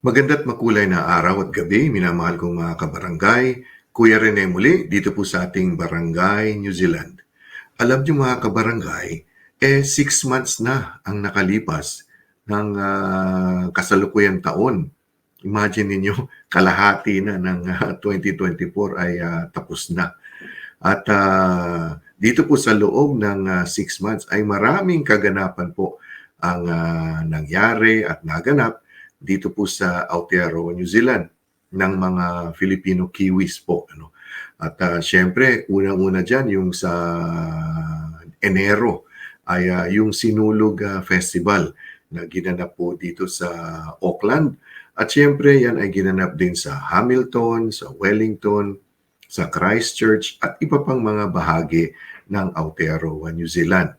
Maganda't makulay na araw at gabi, minamahal kong mga kabarangay. Kuya Rene muli, dito po sa ating Barangay New Zealand. Alam niyo mga kabarangay, 6 months na ang nakalipas ng kasalukuyang taon. Imagine ninyo, kalahati na ng 2024 ay tapos na. At dito po sa loob ng 6 months ay maraming kaganapan po ang nangyari at naganap dito po sa Aotearoa, New Zealand ng mga Filipino Kiwis po. At syempre, unang-una dyan yung sa Enero ay yung Sinulog Festival na ginanap po dito sa Auckland. At syempre, yan ay ginanap din sa Hamilton, sa Wellington, sa Christchurch at iba pang mga bahagi ng Aotearoa, New Zealand.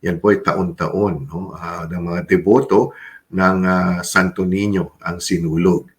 Yan po ay taon-taon ng mga deboto ng Santo Niño ang sinulog.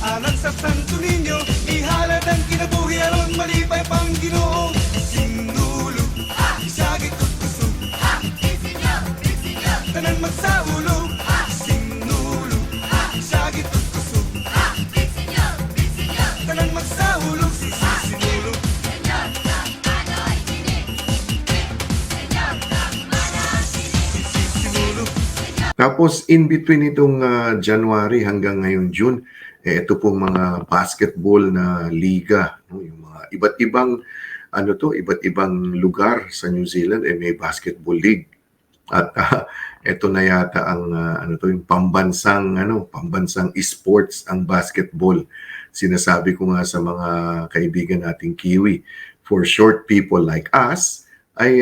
Alang sa Santo Niño, ihalad ang kinabuhi aron malipay pang Ginoo. Sinulog, isagit at kusog, tanan magsaulog. Sinulog, isagit at kusog, tanan magsaulog. Sinulog. Tapos in between itong January hanggang ngayon June, ito pong mga basketball na liga, yung mga iba't ibang lugar sa New Zealand may basketball league. At ito na yata ang yung pambansang sports ang basketball. Sinasabi ko nga sa mga kaibigan nating Kiwi, for short people like us, ay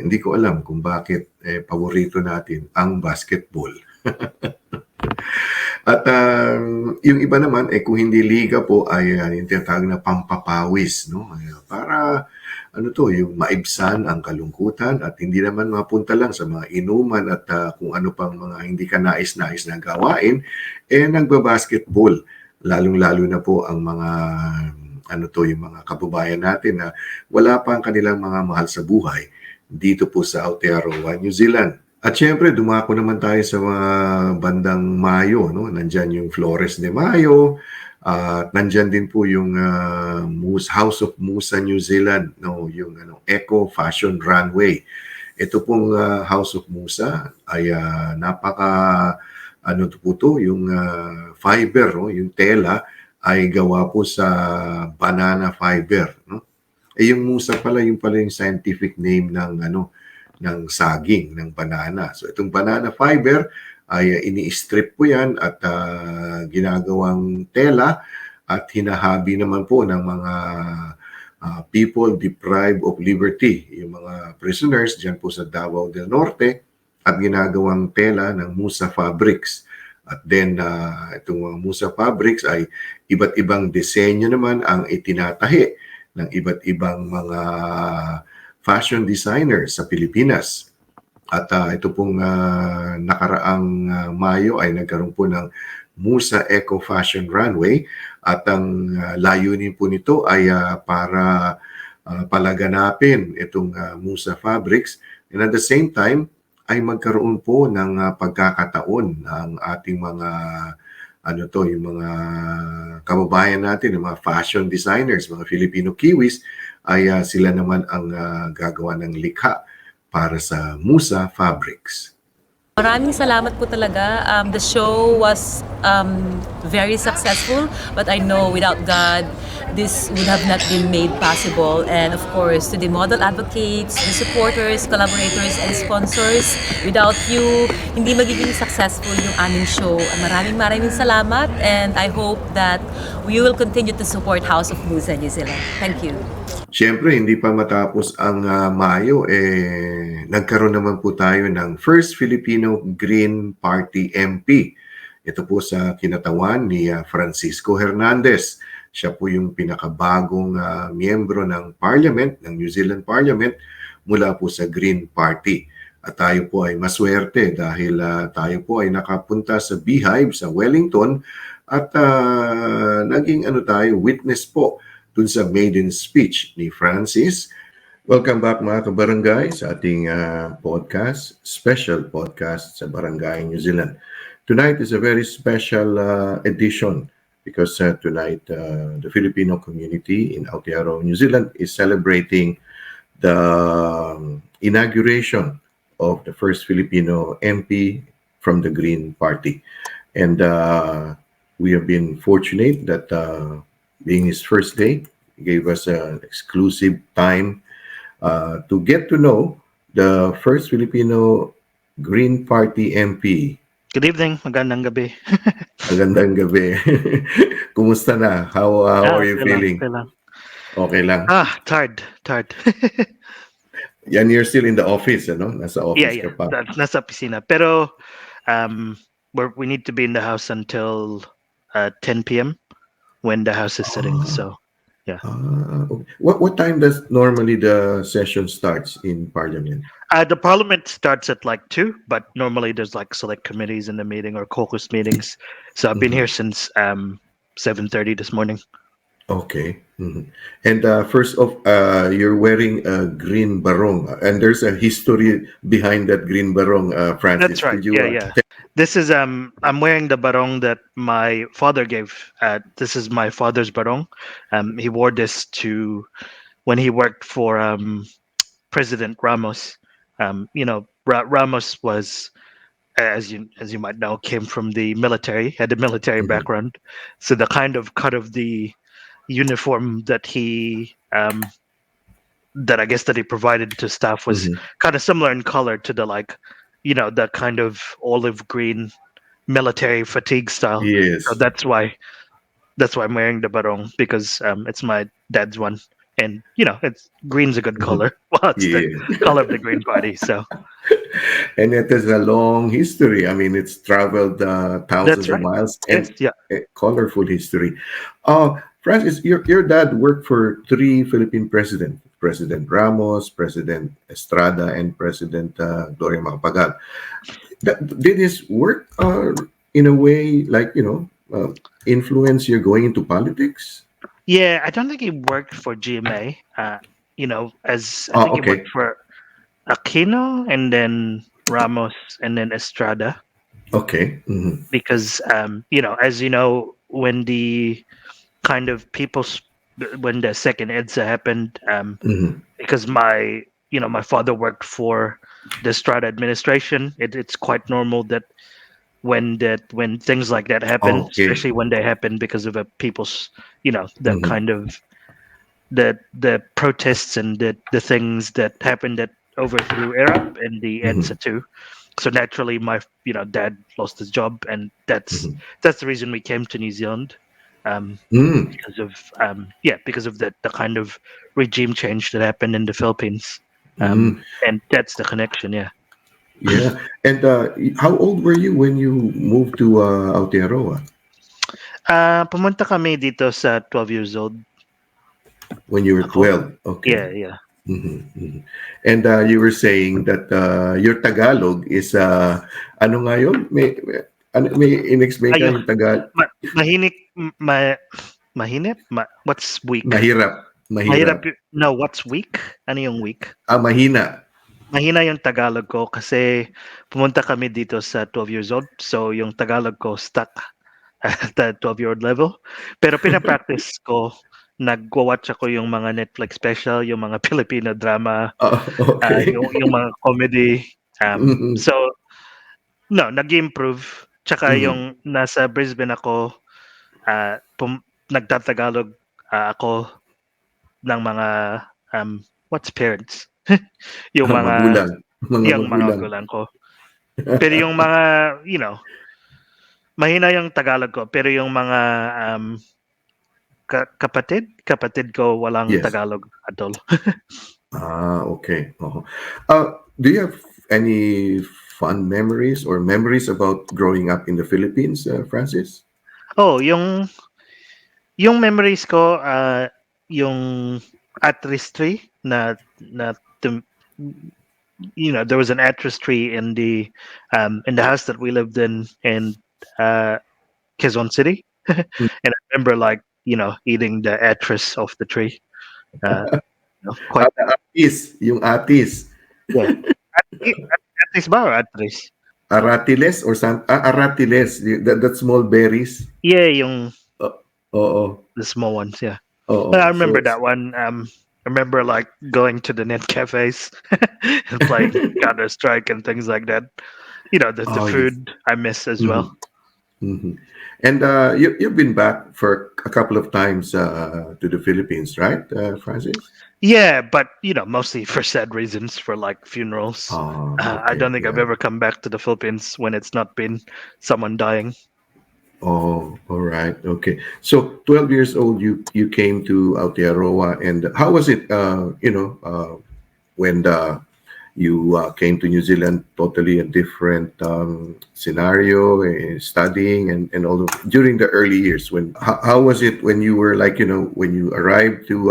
hindi ko alam kung bakit paborito natin ang basketball. At yung iba naman, kung hindi liga po, ay yung tinatawag na pampapawis. Para yung maibsan ang kalungkutan at hindi naman mapunta lang sa mga inuman at kung ano pang mga hindi ka nais-nais na gawain, nagbabasketball. Lalong-lalo na po ang mga yung mga kababayan natin na wala pa ang kanilang mga mahal sa buhay dito po sa Aotearoa, New Zealand. At syempre, dumako naman tayo sa mga bandang Mayo. Nandyan yung Flores de Mayo. Nandyan din po yung House of Musa, New Zealand. Yung Eco Fashion Runway. Ito pong House of Musa ay yung fiber, yung tela, ay gawa po sa banana fiber. Yung Musa pala, yung scientific name ng saging, ng banana. So itong banana fiber ay ini-strip po yan at ginagawang tela at hinahabi naman po ng mga people deprived of liberty, yung mga prisoners dyan po sa Davao del Norte at ginagawang tela ng Musa Fabrics. At then, itong mga Musa Fabrics ay iba't ibang disenyo naman ang itinatahi ng iba't ibang mga fashion designers sa Pilipinas. At ito pong nakaraang Mayo ay nagkaroon po ng Musa Eco Fashion Runway at ang layunin po nito ay para palaganapin itong Musa Fabrics and at the same time ay magkaroon po ng pagkakataon ng ating mga yung mga kababayan natin, yung mga fashion designers, mga Filipino Kiwis, ay sila naman ang gagawa ng likha para sa Musa Fabrics. Maraming salamat po talaga. The show was very successful. But I know without God, this would have not been made possible. And of course, to the model advocates, the supporters, collaborators, and sponsors, without you, hindi magiging successful yung aming show. Maraming salamat, and I hope that we will continue to support House of Musa New Zealand. Thank you. Siyempre, hindi pa matapos ang Mayo, nagkaroon naman po tayo ng First Filipino Green Party MP. Ito po sa kinatawan ni Francisco Hernandez. Siya po yung pinakabagong miyembro ng Parliament, ng New Zealand Parliament, mula po sa Green Party. At tayo po ay maswerte dahil tayo po ay nakapunta sa Beehive sa Wellington at naging witness po dun sa maiden speech ni Francis. Welcome back mga kabarangay sa ating podcast, special podcast sa Barangay New Zealand. Tonight is a very special edition because tonight the Filipino community in Aotearoa, New Zealand is celebrating the inauguration of the first Filipino MP from the Green Party. And we have been fortunate that being his first day, he gave us an exclusive time to get to know the first Filipino Green Party MP. Good evening, magandang gabi. Magandang gabi. Kumusta na? How are you feeling? Okay lang. Tired. Yan, you're still in the office, ano? Nasa office ka pa. Nasa opisina. Pero we need to be in the house until 10 p.m. when the house is sitting. So, yeah. Okay. What time does normally the session starts in Parliament? The Parliament starts at like 2, but normally there's like select committees in the meeting or caucus meetings. So I've been here since 7:30 this morning. Okay. Mm-hmm. And first off, you're wearing a green barong, and there's a history behind that green barong, Francis. That's right. Could you, This is I'm wearing the barong that my father gave. This is my father's barong. He wore this to when he worked for President Ramos. Ramos was, as you might know, came from the military, had a military background. So the kind of cut of the uniform that he that I guess that he provided to staff was kind of similar in color to the the kind of olive green military fatigue style. Yes. So that's why I'm wearing the barong, because it's my dad's one, and it's green's a good color. Well, it's the color of the Green Party. So, and it has a long history. I mean, it's traveled thousands of miles, and a colorful history. Francis, your dad worked for 3 Philippine presidents: President Ramos, President Estrada, and President Gloria Macapagal. Did his work in a way influence you going into politics? Yeah, I don't think he worked for GMA. As I think he worked for Aquino and then Ramos and then Estrada. Okay. Because as you know, when the kind of when the second EDSA happened, because my father worked for the Estrada administration, it's quite normal that when things like that happen, especially when they happen because of a people's, the kind of the protests and the things that happened that overthrew Arab and the EDSA too. So naturally, my dad lost his job, and that's the reason we came to New Zealand, because of the kind of regime change that happened in the Philippines, and that's the connection. Yeah. Yeah. And how old were you when you moved to Aotearoa? Pumunta kami dito sa 12 years old. When you were 12? Okay. Yeah. And you were saying that your Tagalog is ano nga yun? May in-explain ka yung Tagalog. Mahinip? What's weak? Mahirap. No, what's weak? Ano yung weak? Mahina. Mahina yung Tagalog ko kasi pumunta kami dito sa 12 years old. So yung Tagalog ko stuck at the 12-year-old level. Pero pinapractice ko, nag-watch ako yung mga Netflix special, yung mga Filipino drama, yung mga comedy. So, no, nag-improve. Tsaka Mhm. yung nasa Brisbane ako, nagtatagalog ako ng mga what's parents? Yung mga Magulang, mga mga magulang. magulang ko. Pero yung mga, mahina yung Tagalog ko, pero yung mga kapatid ko walang Yes. Tagalog at all. Okay. Do you have any fun memories or memories about growing up in the Philippines, Francis? Oh, yung memories ko, yung Atris tree na tum- there was an Atris tree in the house that we lived in uh, Quezon City, and I remember like eating the Atris off the tree. Uh, quite Atis, yung atis. yeah. Atris ba or Atris? Aratiles or aratiles, that small berries. Yeah, yung Uh, Oo. the small ones. Yeah. I Oo. remember that one. I remember like going to the net cafes and playing Counter Strike and things like that. The Oh, yes. food I miss as well. Mhm. Mhm. And you've been back for a couple of times to the Philippines, right, Francis? Yeah, but mostly for sad reasons, for like funerals. Oh, I okay. don't think I've Yeah. ever come back to the Philippines when it's not been someone dying. Oh, all right. Okay. So 12 years old, you came to Aotearoa, and how was it? When you came to New Zealand, totally a different scenario, studying and all of, during the early years. How was it when you were like when you arrived to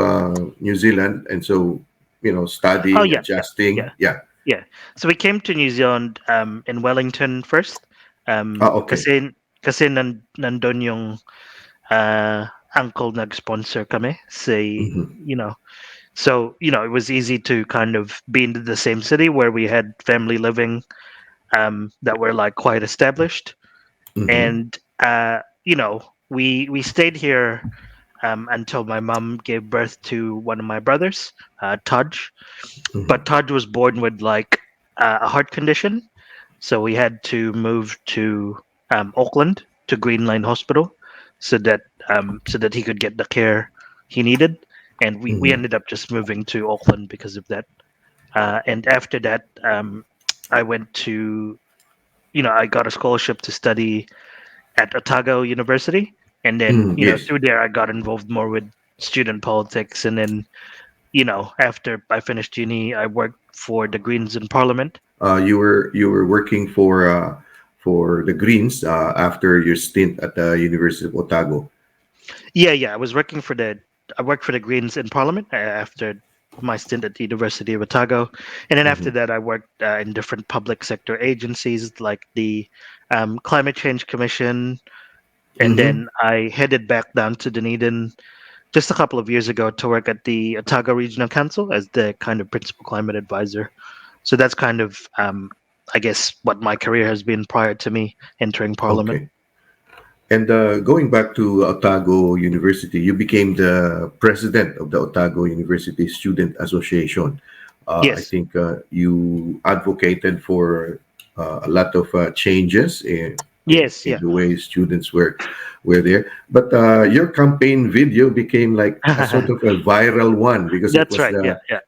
New Zealand, and so Oh studying, yeah, yeah, yeah, adjusting? Yeah. yeah. So we came to New Zealand in Wellington first. Okay. Kasi nandun yung uncle nag-sponsor kami. Say, Mm-hmm. so it was easy to kind of be in the same city where we had family living that were like quite established, Mm-hmm. and we stayed here until my mom gave birth to one of my brothers, Taj. But Mm-hmm. Taj was born with like a heart condition, so we had to move to Auckland to Green Line Hospital, so that he could get the care he needed, and we Mm-hmm. ended up just moving to Auckland because of that. And after that, I went to I got a scholarship to study at Otago University, and then Yes. through there I got involved more with student politics, and then after I finished uni, I worked for the Greens in Parliament. You were working for the Greens after your stint at the University of Otago. Yeah. I worked for the Greens in Parliament after my stint at the University of Otago, and then after Mhm. that, I worked in different public sector agencies like the Climate Change Commission, and Mhm. then I headed back down to Dunedin just a couple of years ago to work at the Otago Regional Council as the kind of principal climate advisor. So that's kind of, I guess, what my career has been prior to me entering Parliament. Okay. And going back to Otago University, you became the president of the Otago University Student Association. I Yes, think you advocated for a lot of changes yes, in yeah. the way students were there. But your campaign video became like a sort of a viral one because it That's was right. the Yeah, yeah,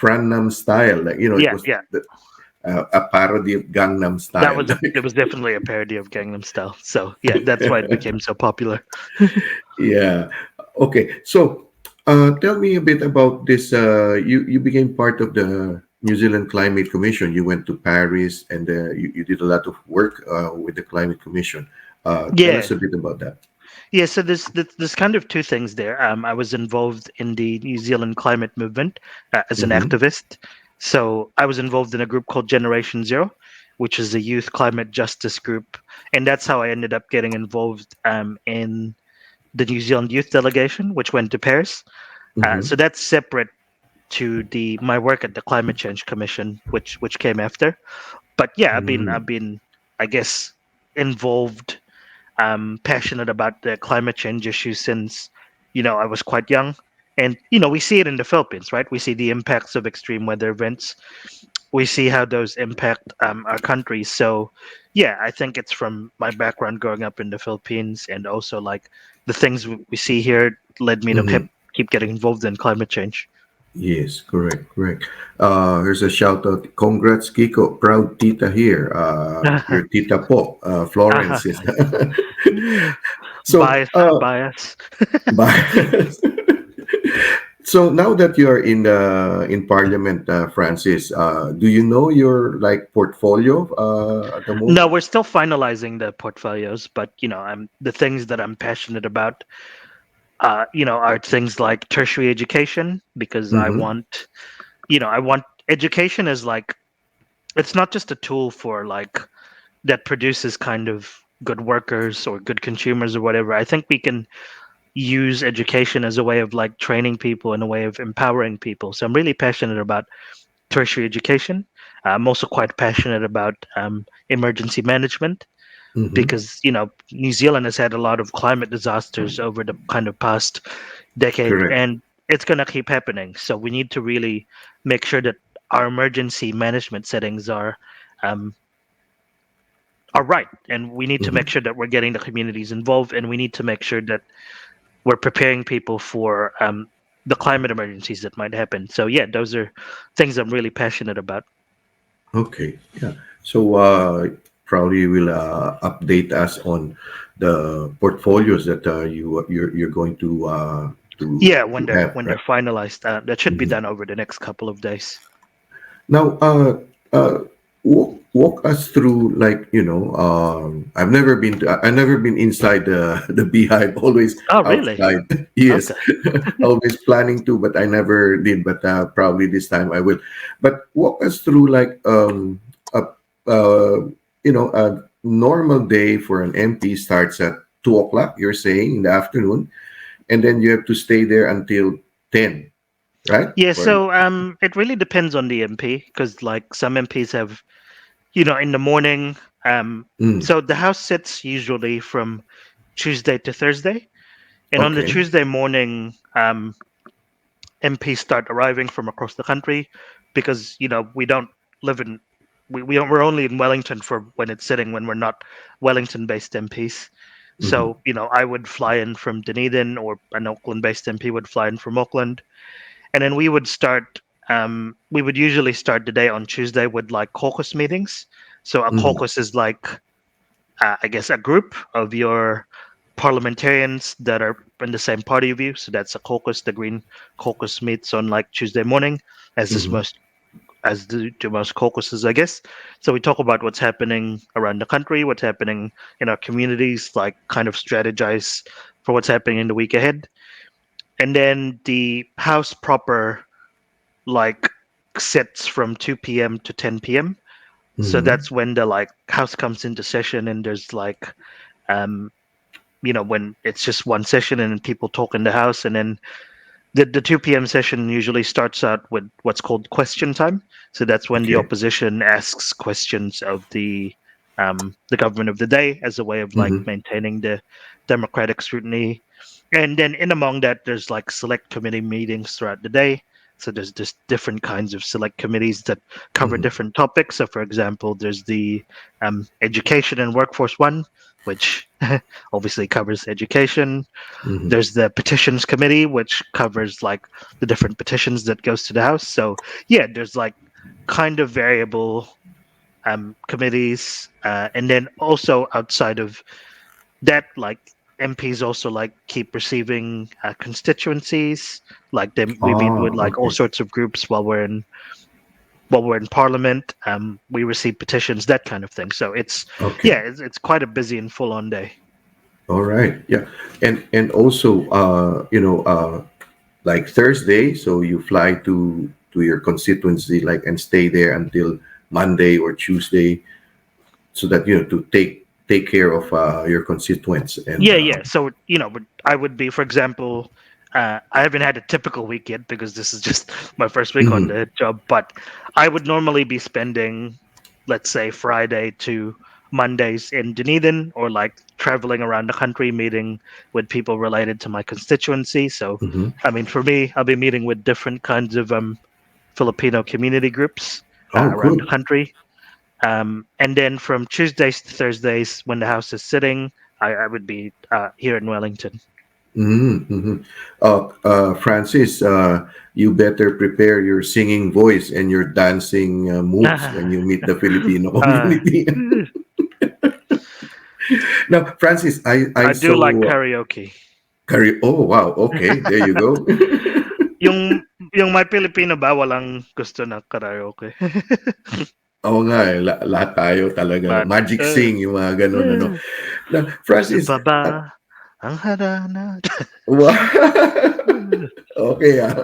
Franam style. Like it yeah, was yeah. a parody of Gangnam That Style. was it was definitely a parody of Gangnam Style. So yeah, that's why it became so popular. Yeah. Okay. So, tell me a bit about this. You became part of the New Zealand Climate Commission. You went to Paris, and you did a lot of work with the Climate Commission. Tell Yeah, us a bit about that. yeah. So there's kind of two things there. I was involved in the New Zealand climate movement as an Mm-hmm. activist. So I was involved in a group called Generation Zero, which is a youth climate justice group, and that's how I ended up getting involved in the New Zealand youth delegation, which went to Paris. Mm-hmm. So that's separate to the my work at the Climate Change Commission, which came after. But yeah, I've been I guess involved, passionate about the climate change issue since I was quite young, and we see it in the Philippines, right? We see the impacts of extreme weather events, we see how those impact our country. So yeah, I think it's from my background growing up in the Philippines, and also like the things we see here led me to Mhm. keep getting involved in climate change. Yes, correct, correct. Here's a shout out. Congrats, Kiko. Proud tita here. Your tita po, Florence. Is so, Bias, bias. but so now that you are in Parliament, Francis, do you know your like portfolio at the No, moment? we're still finalizing the portfolios, but I'm the things that I'm passionate about. Are things like tertiary education, because Mm-hmm. I want education is like, it's not just a tool for like that produces kind of good workers or good consumers or whatever. I think we can use education as a way of like training people and a way of empowering people. So I'm really passionate about tertiary education. I'm also quite passionate about emergency management, Mm-hmm. because New Zealand has had a lot of climate disasters over the kind of past decade, Correct. and it's going to keep happening. So we need to really make sure that our emergency management settings um, are right, and we need to make Mm-hmm. sure that we're getting the communities involved, and we need to make sure that we're preparing people for the climate emergencies that might happen. So yeah, those are things I'm really passionate about. Okay. Yeah. So probably will update us on the portfolios that you're going Yeah, when to they're have, when right? they're finalized, that should be Mhm. done over the next couple of days. Now, walk us through, like, I've never been I've never been inside the the beehive, always Oh, really? outside. Yes, Okay. always planning to, but I never did. But probably this time I will. But walk us through, like, a a normal day for an MP starts at 2 o'clock. You're saying in the afternoon, and then you have to stay there until 10, right? Yeah, For so it really depends on the MP, because like some MPs have, in the morning. mm, So the House sits usually from Tuesday to Thursday, and on the okay. Tuesday morning, MPs start arriving from across the country, because we don't live in we're only in Wellington for when it's sitting, when we're not Wellington-based MPs. Mhm. So I would fly in from Dunedin, or an Auckland-based MP would fly in from Auckland, and then we would start. We would usually start the day on Tuesday with like caucus meetings. So a Mhm. caucus is like, I guess, a group of your parliamentarians that are in the same party of you. So that's a caucus. The Green Caucus meets on like Tuesday morning, as is Mhm. most as do most caucuses, I guess. So we talk about what's happening around the country, what's happening in our communities, like kind of strategize for what's happening in the week ahead. And then the House proper like sits from 2 p.m. to 10 p.m. So Mhm. that's when the like House comes into session, and there's like um when it's just one session and people talk in the House. And then the 2 p.m. session usually starts out with what's called question time. So that's when the Okay. opposition asks questions of the government of the day, as a way of like Mhm. maintaining the democratic scrutiny. And then in among that, there's like select committee meetings throughout the day. So there's just different kinds of select committees that cover Mhm. different topics. So for example, there's the education and workforce one, which obviously covers education. Mhm. There's the petitions committee, which covers like the different petitions that goes to the House. So yeah, there's like kind of variable committees, and then also outside of that, like MPs also like keep receiving constituencies. Like we meet with Ah, like all okay. sorts of groups while we're in Parliament. We receive petitions, that kind of thing. So Okay. it's quite a busy and full on day. All right. Yeah. And also, like Thursday, so you fly to your constituency, like, and stay there until Monday or Tuesday, so that to take care of your constituents. And Yeah. So I would be, for example, I haven't had a typical week yet, because this is just my first week on mhm. the job. But I would normally be spending, let's say, Friday to Mondays in Dunedin, or like traveling around the country, meeting with people related to my constituency. So, Mhm. I mean, for me, I'll be meeting with different kinds of Filipino community groups. Oh, around the good. country. And then from Tuesdays to Thursdays, when the house is sitting, I would be here in Wellington. Mm-hmm. Francis, you better prepare your singing voice and your dancing moves when you meet the Filipino Uh, community. Now, Francis, I I do like saw karaoke. Oh, wow. Okay, there you go. Yung may Pilipino ba walang gusto ng karaoke? Oo nga eh, lahat tayo talaga. But Magic Sing, yung mga ganun, ano. Now, gusto Francis, pa ba ang harana? wow. Okay, ah.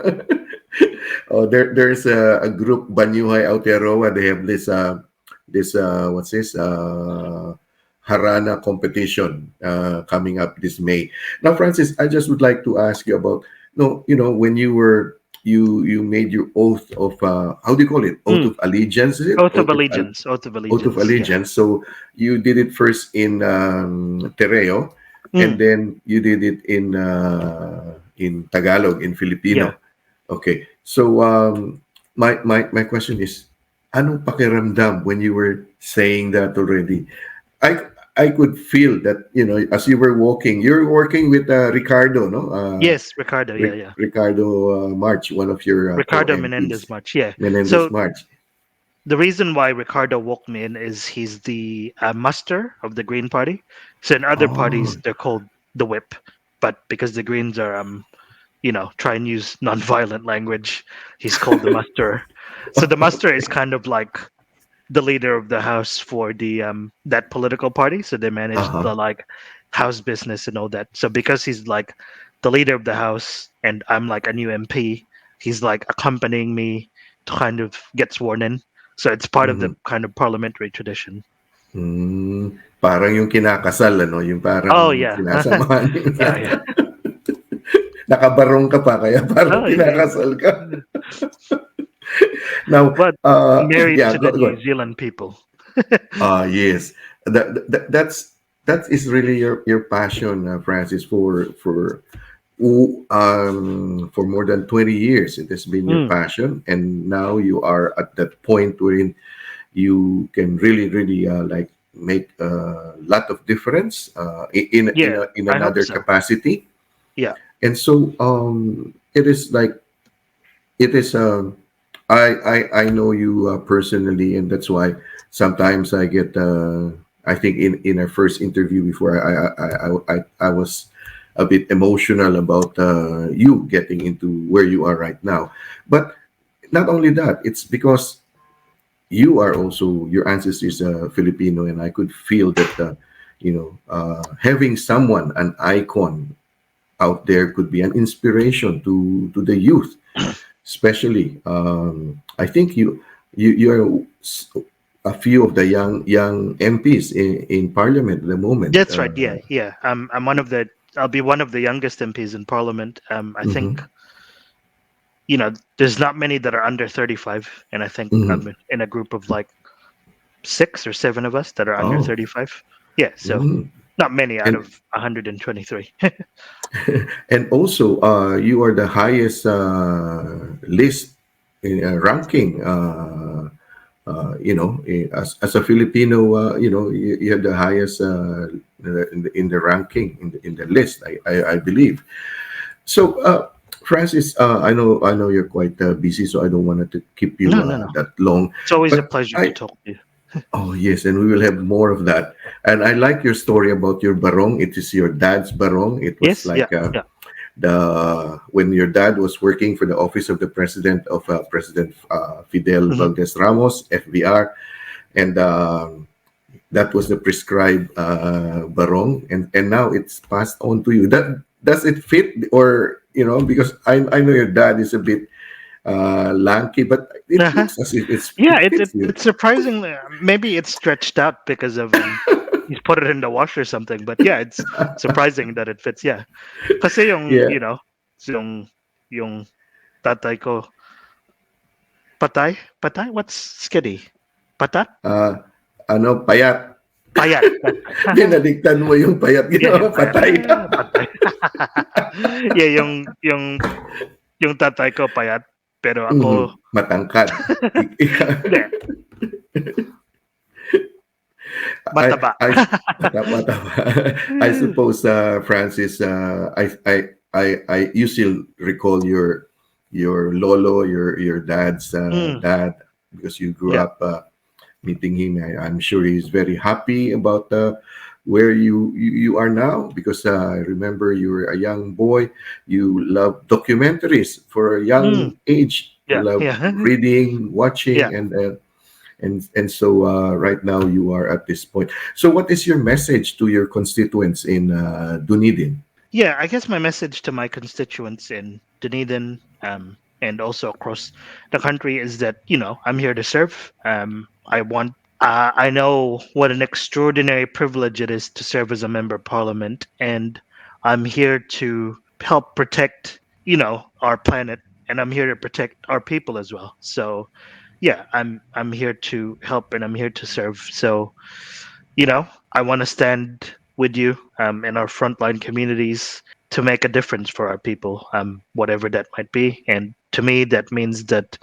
Oh, there's a group Banyuhay Aotearoa. They have this what's this Harana competition coming up this May. Now, Francis, I just would like to ask you about no, when you made your oath of how do you call it? Oath of allegiance, is it? Oath of Allegiance. Oath of Oath of Allegiance. allegiance. So you did it first in Tereo, and then you did it in Tagalog, in Filipino. Yeah. Okay. So my question is, anong pakiramdam when you were saying that already? I could feel that, as you were walking, you're working with Ricardo, no? Yes, Ricardo. Yeah. Ricardo March, one of your Ricardo co-MPs. Menendez March. Yeah. Menendez So March. the reason why Ricardo walked me in is he's the muster of the Green Party. So in other parties, they're called the whip, but because the Greens are, try and use non-violent language, he's called the muster. So the muster is kind of like the leader of the house for the that political party. So they manage the like house business and all that. So because he's like the leader of the house and I'm like a new MP, he's like accompanying me to kind of get sworn in. So it's part of the kind of parliamentary tradition. Parang yung kinakasal, ano? Yung parang sinasamahan. Yeah. Nakabarong ka pa, kaya parang kinakasal ka. Now, but married to the New Zealand people. Yes. That is really your passion, Francis, for more than 20 years. It has been your passion, and now you are at that point wherein you can really like make a lot of difference in another capacity. Yeah. And so it is like I know you personally, and that's why sometimes I get I think in our first interview before I was a bit emotional about you getting into where you are right now. But not only that, it's because you are also, your ancestry is Filipino, and I could feel that having someone, an icon out there, could be an inspiration to the youth, especially. I think you are a few of the young MPs in Parliament at the moment. That's right. Yeah. I'm one of the. I'll be one of the youngest MPs in Parliament. I think. There's not many that are under 35, and I think I'm in a group of like 6 or 7 of us that are under 35. Yeah, so not many out of 123. And also, you are the highest list ranking. As a Filipino, you have the highest in the ranking in the list. I believe. So. Francis, I know you're quite busy, so I don't want to keep you that long. It's always a pleasure to talk to you. Oh, yes, and we will have more of that. And I like your story about your barong. It is your dad's barong. It was when your dad was working for the office of the President Fidel Valdez Ramos, FVR, and that was the prescribed barong, and now it's passed on to you. Does it fit, or because I know your dad is a bit lanky, but it looks as if it's it's surprisingly, maybe it's stretched out because of he's put it in the wash or something, but yeah, it's surprising that it fits. Yeah, kasi yung tatay ko patay, what's skiddy? Patat? Payat. Payat. Binaligtan mo yung payat, patay. Yeah, yung tatay ko payat. Pero ako, Matangkad. hindi, mataba. Mataba. I suppose, Francis, I you still recall your lolo, your dad's dad, because you grew Yeah. up meeting him. I'm sure he's very happy about where you are now, because I remember you were a young boy. You love documentaries for a young age. You Yeah, love yeah. reading, watching, Yeah. and so right now you are at this point. So what is your message to your constituents in Dunedin? Yeah, I guess my message to my constituents in Dunedin, and also across the country is that, I'm here to serve. I know what an extraordinary privilege it is to serve as a member of parliament, and I'm here to help protect, our planet, and I'm here to protect our people as well. So, yeah, I'm here to help and I'm here to serve. So, I want to stand with you in our frontline communities to make a difference for our people, whatever that might be. And to me, that means that,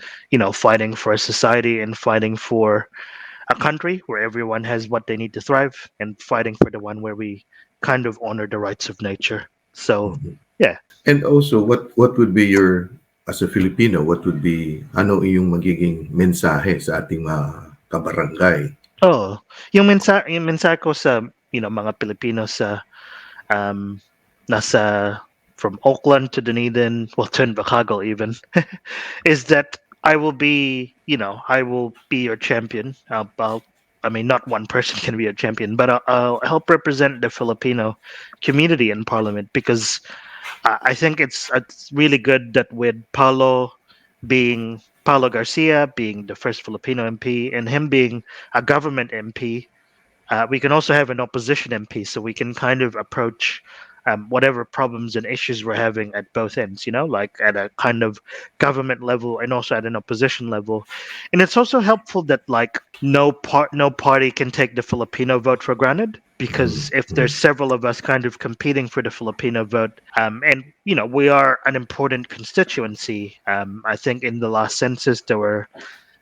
fighting for a society and fighting for a country where everyone has what they need to thrive, and fighting for the one where we kind of honor the rights of nature. So, yeah. And also, what would be your, as a Filipino, what would be, ano yung magiging mensahe sa ating mga kabarangay? Oh, yung mensahe ko sa, mga Pilipino sa nasa from Auckland to Dunedin, well, to Invercargill even, is that I will be your champion. Not one person can be a champion, but I'll help represent the Filipino community in Parliament, because I think it's really good that with Paulo Garcia being the first Filipino MP and him being a government MP, we can also have an opposition MP, so we can kind of approach whatever problems and issues we're having at both ends, like at a kind of government level and also at an opposition level. And it's also helpful that like no party can take the Filipino vote for granted, because if there's several of us kind of competing for the Filipino vote, and we are an important constituency. I think in the last census there were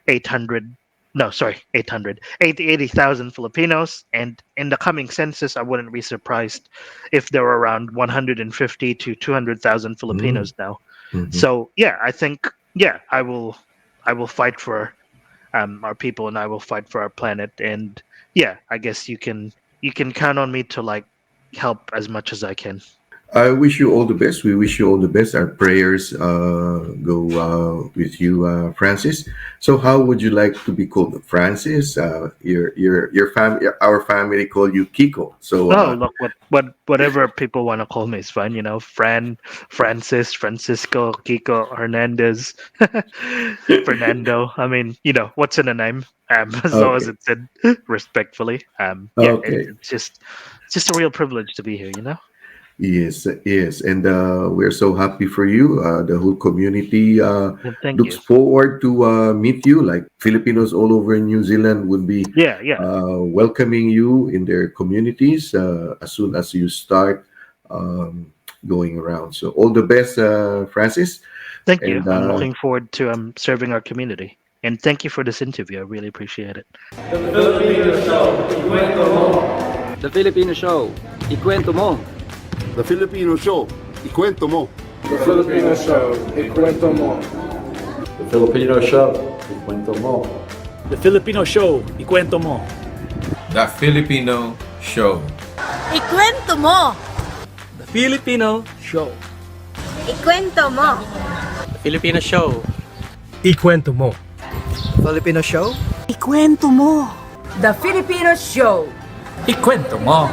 80,000 Filipinos, and in the coming census I wouldn't be surprised if there were around 150 to 200,000 Filipinos now. So yeah, I think I will fight for our people, and I will fight for our planet, and yeah, I guess you can count on me to like help as much as I can. I wish you all the best. We wish you all the best. Our prayers go with you, Francis. So, how would you like to be called, Francis? Your family, our family, call you Kiko. So, Look, whatever people want to call me is fine. Francis, Francisco, Kiko, Hernandez, Fernando. I mean, what's in a name? As long as it's said respectfully. Okay. It's just a real privilege to be here. Yes, and we're so happy for you. The whole community Thank looks you. forward to meet you. Like Filipinos all over New Zealand would be Yeah. welcoming you in their communities as soon as you start going around. So all the best, Francis. Thank you. And, I'm looking forward to serving our community. And thank you for this interview. I really appreciate it. The Filipino Show, ikwento mo. The Filipino Show, ikwento mo. The Filipino Show, ikwento mo. The Filipino Show, ikwento mo. The Filipino Show, ikwento mo. The Filipino Show. Ikwento mo. The Filipino Show. Ikwento mo. The Filipino Show. Ikwento mo. Filipino Show? Ikwento mo. The Filipino Show. Ikwento mo.